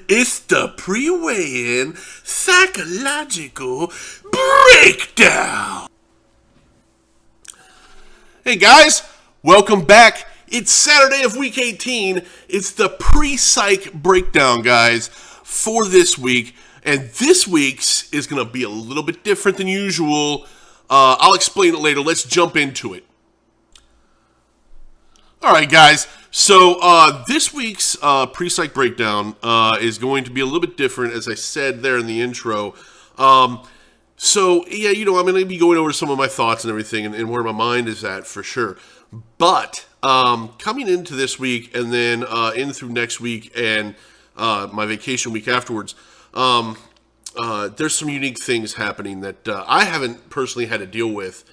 It's the pre-weigh-in psychological breakdown. Hey guys, welcome back. It's Saturday of week 18. It's the pre-psych breakdown, guys, for this week. And this week's is going to be a little bit different than usual. I'll explain it later. Let's jump into it. All right, guys. So this week's pre-psych breakdown is going to be a little bit different, as I said there in the intro. So, yeah, I'm going to be going over some of my thoughts and everything and where my mind is at for sure. But coming into this week and then in through next week and my vacation week afterwards, there's some unique things happening that I haven't personally had to deal with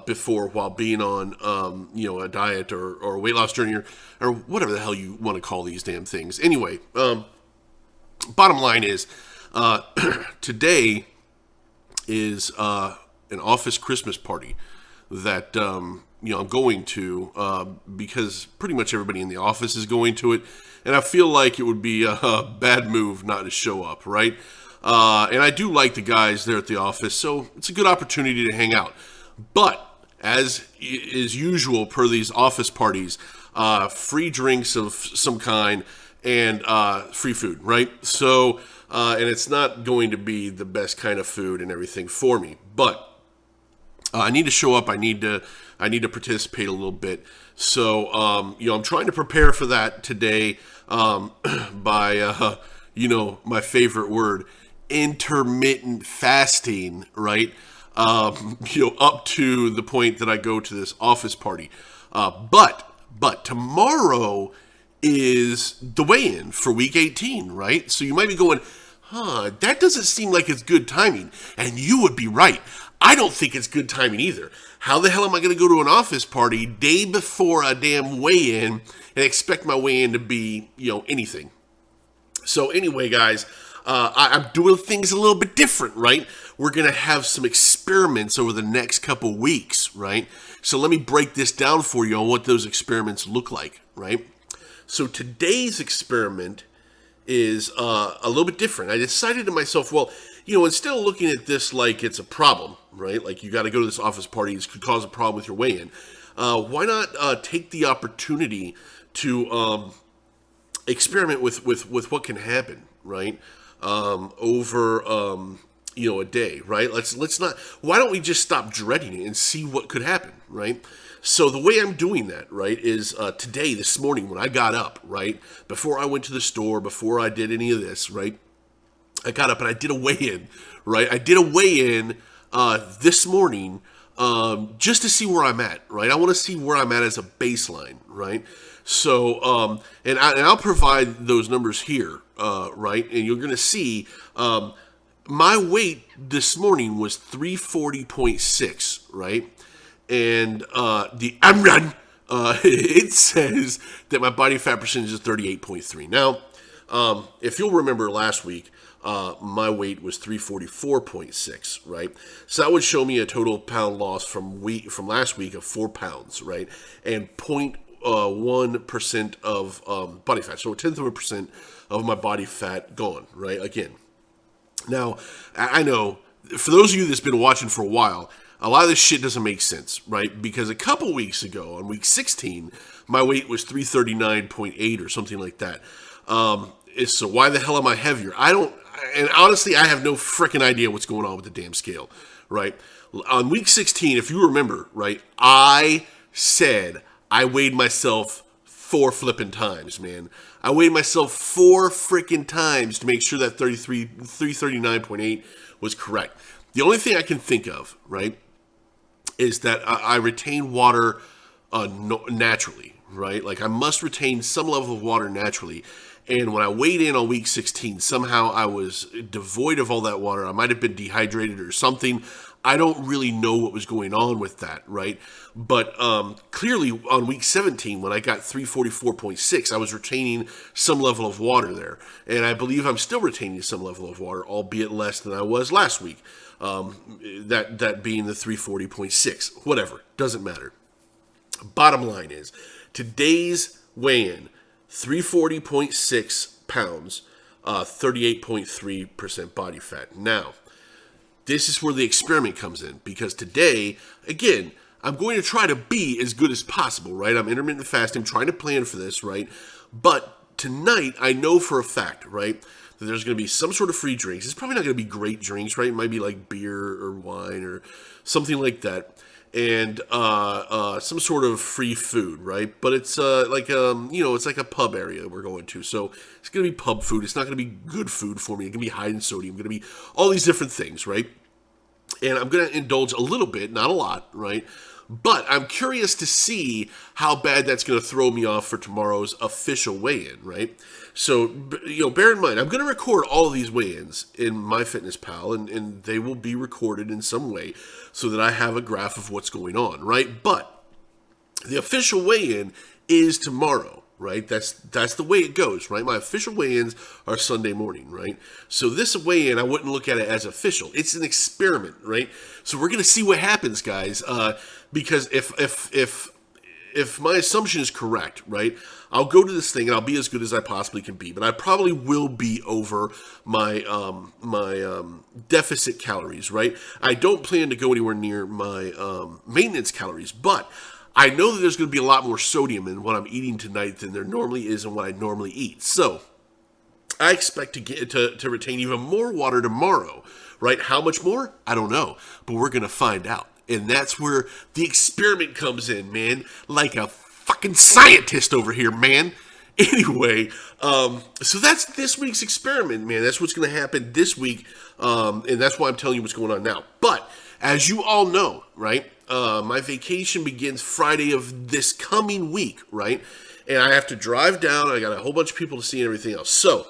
before while being on, a diet or a weight loss journey or whatever the hell you want to call these damn things. Anyway, bottom line is today is an office Christmas party that I'm going to because pretty much everybody in the office is going to it, and I feel like it would be a bad move not to show up, right? And I do like the guys there at the office, so it's a good opportunity to hang out. But as is usual per these office parties, free drinks of some kind and free food, right? So, and it's not going to be the best kind of food and everything for me, but I need to show up. I need to participate a little bit. So, I'm trying to prepare for that today by, my favorite word, intermittent fasting, right? Up to the point that I go to this office party. But tomorrow is the weigh-in for week 18, right? So you might be going, that doesn't seem like it's good timing. And you would be right. I don't think it's good timing either. How the hell am I going to go to an office party day before a damn weigh-in and expect my weigh-in to be, anything? So anyway, guys, I'm doing things a little bit different, right? We're going to have some experiments over the next couple weeks, right? So let me break this down for you on what those experiments look like, right? So today's experiment is a little bit different. I decided to myself, well, instead of looking at this like it's a problem, right? Like you got to go to this office party, this could cause a problem with your weigh-in. Why not take the opportunity to experiment with what can happen, right? Over a day, right? Let's not. Why don't we just stop dreading it and see what could happen, right? So the way I'm doing that, right, is today, this morning when I got up, right, before I went to the store, before I did any of this, right, I got up and I did a weigh-in, right? I did a weigh-in this morning just to see where I'm at, right? I want to see where I'm at as a baseline, right? So, and I'll provide those numbers here, right? And you're going to see my weight this morning was 340.6, right? And the Amran, it says that my body fat percentage is 38.3. Now, if you'll remember last week, my weight was 344.6, right? So that would show me a total pound loss from last week of 4 pounds, right? And 1% of body fat. So a tenth of a percent of my body fat gone, right? Again. Now, I know, for those of you that's been watching for a while, a lot of this shit doesn't make sense, right? Because a couple weeks ago, on week 16, my weight was 339.8 or something like that. So why the hell am I heavier? And honestly, I have no freaking idea what's going on with the damn scale, right? On week 16, if you remember, right, I said I weighed myself 4 flipping times, man. I weighed myself 4 freaking times to make sure that 339.8 was correct. The only thing I can think of, right, is that I retain water naturally, right? Like I must retain some level of water naturally. And when I weighed in on week 16, somehow I was devoid of all that water. I might have been dehydrated or something. I don't really know what was going on with that, right? But clearly on week 17, when I got 344.6, I was retaining some level of water there. And I believe I'm still retaining some level of water, albeit less than I was last week. That being the 340.6. Whatever. Doesn't matter. Bottom line is, today's weigh-in, 340.6 pounds, 38.3% body fat. Now, this is where the experiment comes in, because today, again, I'm going to try to be as good as possible, right? I'm intermittent fasting, trying to plan for this, right? But tonight, I know for a fact, right, that there's going to be some sort of free drinks. It's probably not going to be great drinks, right? It might be like beer or wine or something like that. And some sort of free food, right? But it's it's like a pub area we're going to. So it's going to be pub food. It's not going to be good food for me. It's going to be high in sodium. It's going to be all these different things, right? And I'm going to indulge a little bit, not a lot, right? But I'm curious to see how bad that's going to throw me off for tomorrow's official weigh-in, right? So, bear in mind, I'm going to record all of these weigh-ins in MyFitnessPal, and they will be recorded in some way so that I have a graph of what's going on, right? But the official weigh-in is tomorrow, right? That's the way it goes, right? My official weigh-ins are Sunday morning, right? So this weigh-in, I wouldn't look at it as official. It's an experiment, right? So we're going to see what happens, guys. Because if my assumption is correct, right, I'll go to this thing and I'll be as good as I possibly can be. But I probably will be over my deficit calories, right? I don't plan to go anywhere near my maintenance calories, but I know that there's going to be a lot more sodium in what I'm eating tonight than there normally is in what I normally eat. So I expect to retain even more water tomorrow, right? How much more? I don't know, but we're going to find out. And that's where the experiment comes in, man. Like a fucking scientist over here, man. Anyway, so that's this week's experiment, man. That's what's going to happen this week, and that's why I'm telling you what's going on now. But as you all know, right, my vacation begins Friday of this coming week, right? And I have to drive down. I got a whole bunch of people to see and everything else. So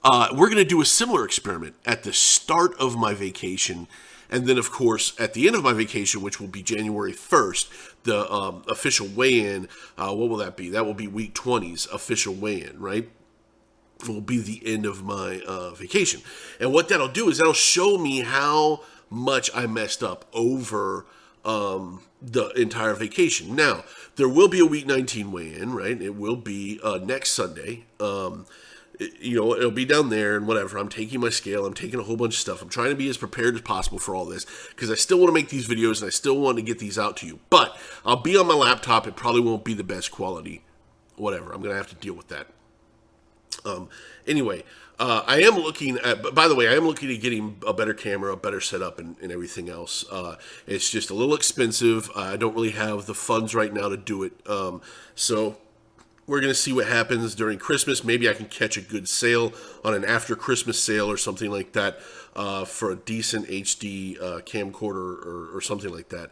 we're going to do a similar experiment at the start of my vacation. And then, of course, at the end of my vacation, which will be January 1st, the official weigh-in, what will that be? That will be week 20's official weigh-in, right? It will be the end of my vacation. And what that'll do is that'll show me how much I messed up over the entire vacation. Now, there will be a week 19 weigh-in, right? It will be next Sunday. It'll be down there and whatever. I'm taking my scale. I'm taking a whole bunch of stuff. I'm trying to be as prepared as possible for all this because I still want to make these videos and I still want to get these out to you. But I'll be on my laptop. It probably won't be the best quality. Whatever. I'm going to have to deal with that. Anyway, I am looking at, by the way, I am looking at getting a better camera, a better setup, and everything else. It's just a little expensive. I don't really have the funds right now to do it. So we're going to see what happens during Christmas. Maybe I can catch a good sale on an after Christmas sale or something like that for a decent HD camcorder or something like that.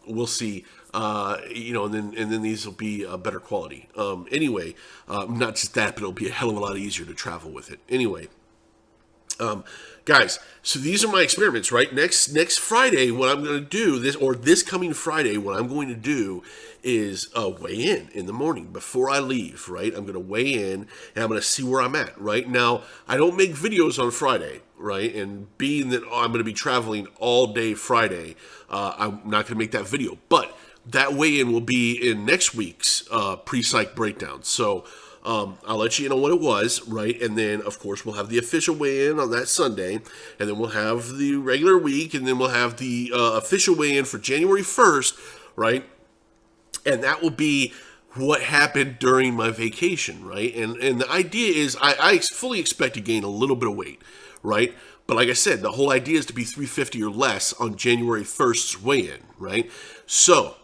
We'll see. And then these will be better quality. Anyway, not just that, but it'll be a hell of a lot easier to travel with it. Anyway, guys, so these are my experiments, right? Next Friday, what I'm going to do, this coming Friday, what I'm going to do is weigh in the morning before I leave, right? I'm going to weigh in and I'm going to see where I'm at, right? Now, I don't make videos on Friday, right? And being that I'm going to be traveling all day Friday, I'm not going to make that video. But that weigh-in will be in next week's pre-psych breakdown. So I'll let you know what it was, right? And then, of course, we'll have the official weigh-in on that Sunday. And then we'll have the regular week. And then we'll have the official weigh-in for January 1st, right? And that will be what happened during my vacation, right? And the idea is I fully expect to gain a little bit of weight, right? But like I said, the whole idea is to be 350 or less on January 1st's weigh-in, right? So,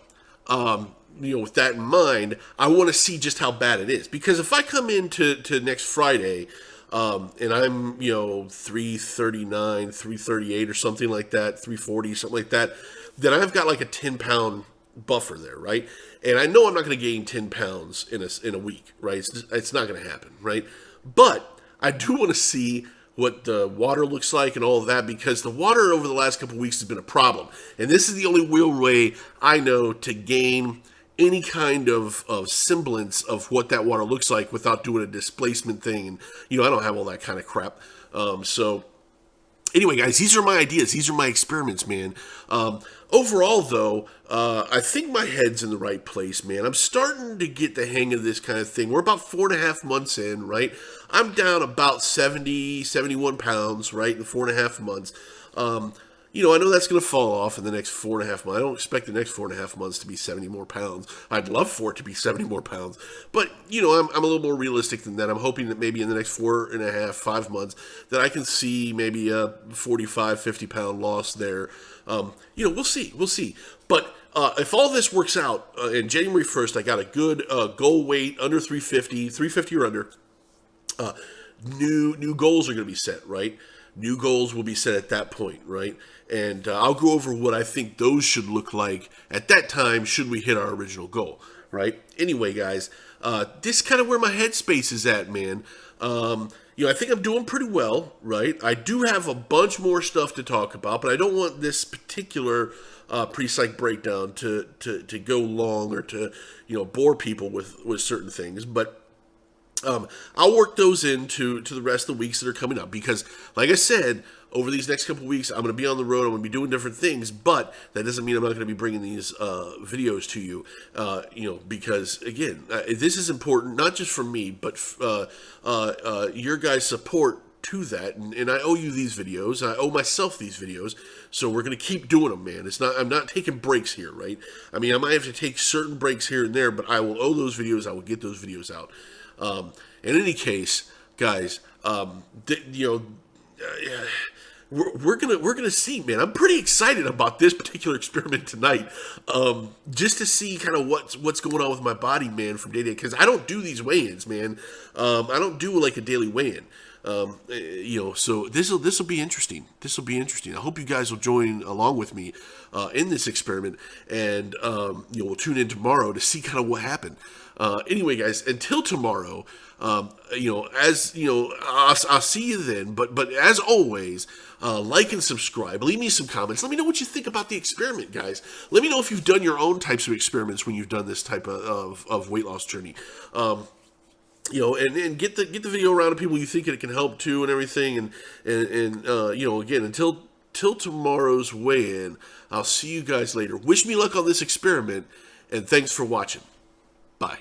with that in mind, I want to see just how bad it is. Because if I come into next Friday and I'm, 339, 338 or something like that, 340, something like that, then I've got like a 10-pound buffer there, right? And I know I'm not going to gain 10 pounds in a week, right? It's not going to happen, right? But I do want to see what the water looks like and all of that, because the water over the last couple of weeks has been a problem. And this is the only real way I know to gain any kind of semblance of what that water looks like without doing a displacement thing. And, I don't have all that kind of crap. So Anyway, guys, these are my ideas. These are my experiments, man. Overall, though, I think my head's in the right place, man. I'm starting to get the hang of this kind of thing. We're about 4.5 months in, right? I'm down about 70, 71 pounds, right, in 4.5 months. I know that's going to fall off in the next 4.5 months. I don't expect the next 4.5 months to be 70 more pounds. I'd love for it to be 70 more pounds. But, I'm a little more realistic than that. I'm hoping that maybe in the next 4.5, 5 months that I can see maybe a 45, 50 pound loss there. We'll see. We'll see. But if all this works out, in January 1st, I got a good goal weight under 350 or under. New goals are going to be set, right? New goals will be set at that point, right? And I'll go over what I think those should look like at that time should we hit our original goal, right? Anyway, guys, this is kind of where my headspace is at, man. I think I'm doing pretty well, right? I do have a bunch more stuff to talk about, but I don't want this particular pre-psych breakdown to go long or to, bore people with certain things. But I'll work those into the rest of the weeks that are coming up because, like I said, over these next couple of weeks, I'm going to be on the road. I'm going to be doing different things, but that doesn't mean I'm not going to be bringing these videos to you, because, again, this is important, not just for me, but your guys' support to that, and I owe you these videos. I owe myself these videos, so we're going to keep doing them, man. I'm not taking breaks here, right? I mean, I might have to take certain breaks here and there, but I will owe those videos. I will get those videos out. In any case, guys, we're gonna see, man. I'm pretty excited about this particular experiment tonight, just to see kind of what's going on with my body, man, from day to day. Because I don't do these weigh-ins, man. I don't do like a daily weigh-in. So this will be interesting. This will be interesting. I hope you guys will join along with me in this experiment, and we'll tune in tomorrow to see kind of what happened. Anyway, guys, until tomorrow, I'll see you then. But as always, like and subscribe. Leave me some comments. Let me know what you think about the experiment, guys. Let me know if you've done your own types of experiments when you've done this type of weight loss journey. And get the video around to people you think it can help too, and everything. And again, until tomorrow's weigh-in, I'll see you guys later. Wish me luck on this experiment, and thanks for watching. Bye.